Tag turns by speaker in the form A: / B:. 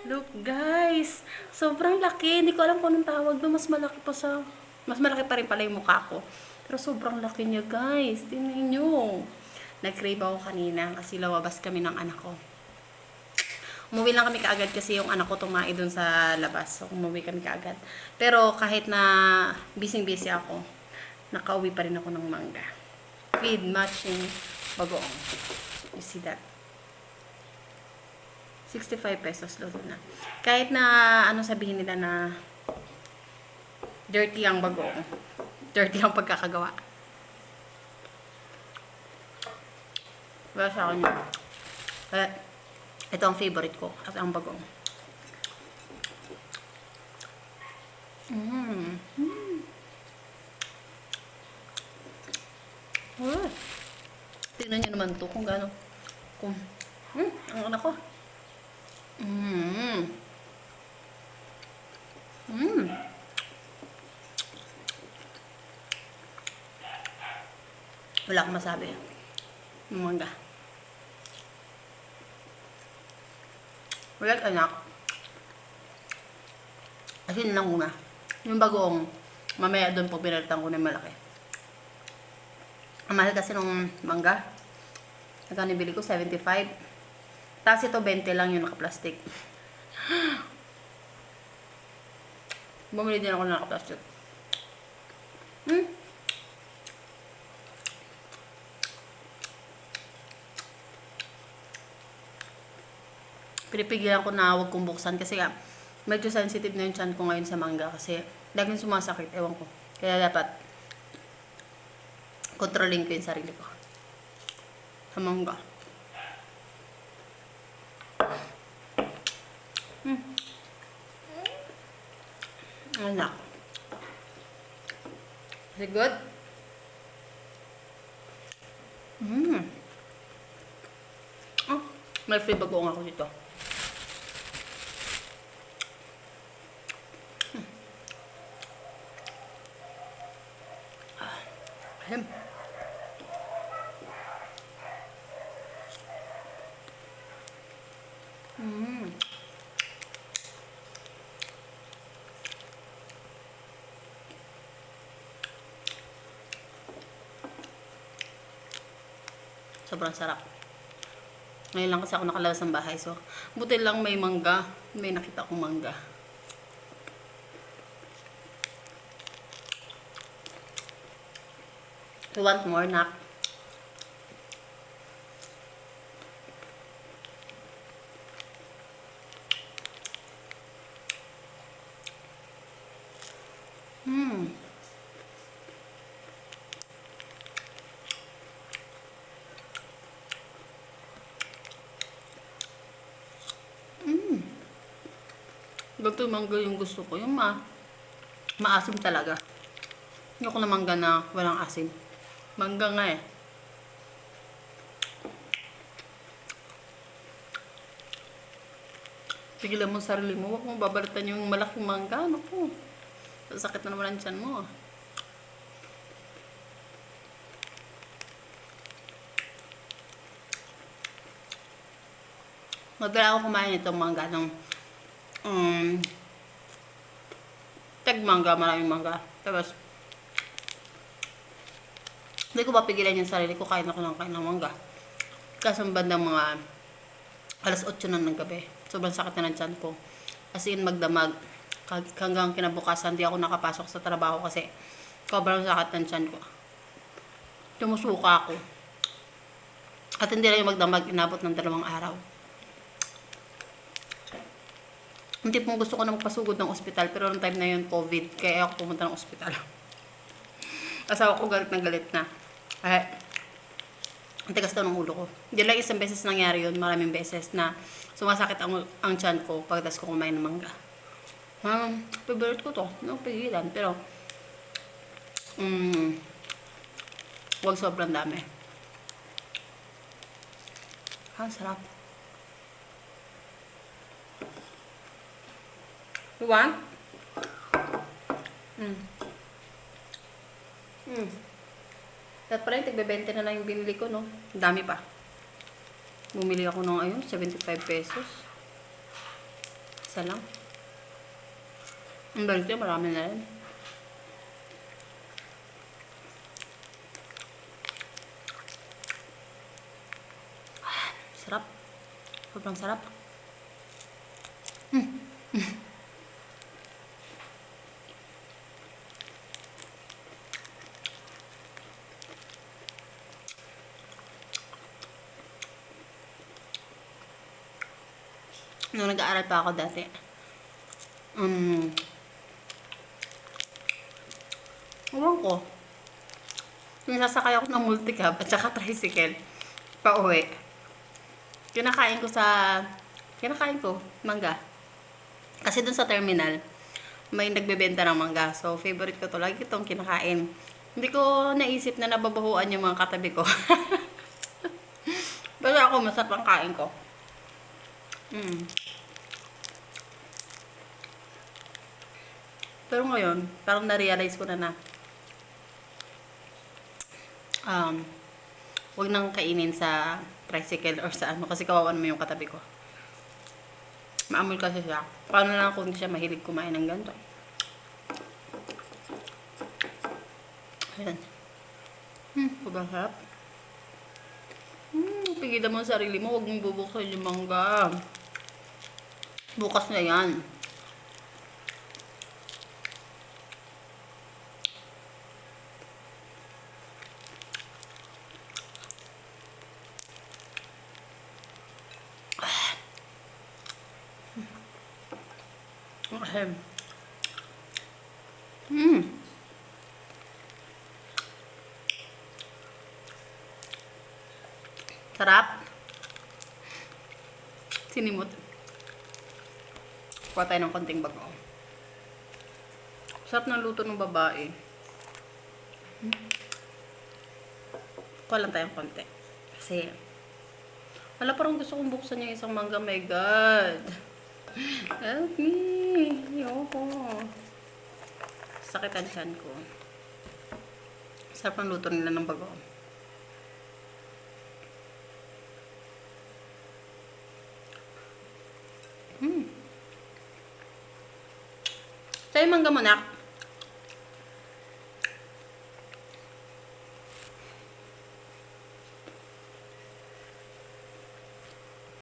A: Look, guys. Sobrang laki. Hindi ko alam kung anong tawag doon. Mas malaki pa rin pala yung mukha ko. Pero sobrang laki niya, guys. Tingnan nyo. Nag-crave ako kanina kasi lawabas kami ng anak ko. Umuwi lang kami kaagad kasi yung anak ko tumae dun sa labas. So, umuwi kami kaagad. Pero kahit na busy-busy ako, nakauwi pa rin ako ng mangga. With matching bagoong. You see that? 65 pesos luto na. Kahit na ano sabihin nila na dirty ang bagoong. Dirty ang pagkakagawa. Wala sa akin yun. Ito ang favorite ko. At ang bagong. Tingnan nyo naman to kung gaano. Ang anak ko. Wala akong masabi. Mangga. Wala anak. Asin lang muna. Yung bagoong, mamaya doon pag pinalitan ko na malaki. Ang mahal kasi nung mangga. Ito nibili ko, 75. Tapos ito, 20 lang yung naka-plastic. Bumili din ako ng naka-plastic. Pinipigilan ko na huwag kong buksan kasi medyo sensitive na yung chan ko ngayon sa mangga kasi laging sumasakit, ewan ko. Kaya dapat controlling ko yung sarili ko sa mangga. Anak. Is it good? Oh, may free bagoong ako dito. Ahem. Sobrang sarap. Ngayon lang kasi ako nakalabas ng bahay. So, buti lang may mangga. May nakita akong mangga. You want more, nak? Ganito yung mangga yung gusto ko. Yung maasim talaga. Hindi ako na mangga na walang asim. Mangga nga eh. Pigilan mo sarili mo. Huwag mo babalitan yung malaking mangga. Ano po? Sakit na naman ang tiyan mo. Magdala ako kumain itong mangga ng mangga, maraming mangga. Tapos, hindi ko papigilan yung sarili ko, kain ako ng kain ng mangga. Kaso bandang mga alas 8 na ng gabi. Sobrang sakit na ng tiyan ko. As in, magdamag. Hanggang kinabukasan, di ako nakapasok sa trabaho kasi sobrang sakit ng tiyan ko. Tumusuka ako. At hindi lang yung magdamag, inabot ng 2 araw. Hindi pong gusto ko na magpasugod ng ospital, pero noong time na yun, COVID, kaya ako pumunta ng ospital. Asawa ko galit na galit na. Ang tigas daw ng ulo ko. Hindi lang isang beses nangyari yun, maraming beses na sumasakit ang tiyan ko pagdas ko kumain ng mangga. Favorite ko to, no, pigilan, pero wag sobrang dami. Sarap. You want? Dapat pala yung tigbe-20 na lang yung binili ko, no? Dami pa. Bumili ako ng, 75 pesos. Isa lang. Ang dito, marami na rin. Sarap. Sobrang sarap. Nung nag-aaral pa ako dati, ewan ko, sinasakay ako ng multicab at saka tricycle pa uwi. Kinakain ko, mangga. Kasi dun sa terminal, may nagbebenta ng mangga. So, favorite ko to. Lagi itong kinakain. Hindi ko naisip na nababahuan yung mga katabi ko. Pero ako, masarap ang kain ko. Pero ngayon, parang na-realize ko na huwag nang kainin sa tricycle or sa ano, kasi kawawa naman yung katabi ko. Maamoy kasi siya. Paano lang kung hindi siya mahilig kumain ng ganito. Ayan. Sobrang sarap. Pigilan mo ang sarili mo, huwag mong bubuksan yung mangga. Bukas na yan. Ahem. Sarap. Sinimot. Kuha tayo ng konting bago. Sarap ng luto ng babae. Kuha lang tayong konti. Kasi, wala, parang gusto kong buksan yung isang mangga. My God. Help me. Ayoko. Sakit ang tiyan ko. Sarap ng luto nila ng bago. Sa'yo mangga mo, nak?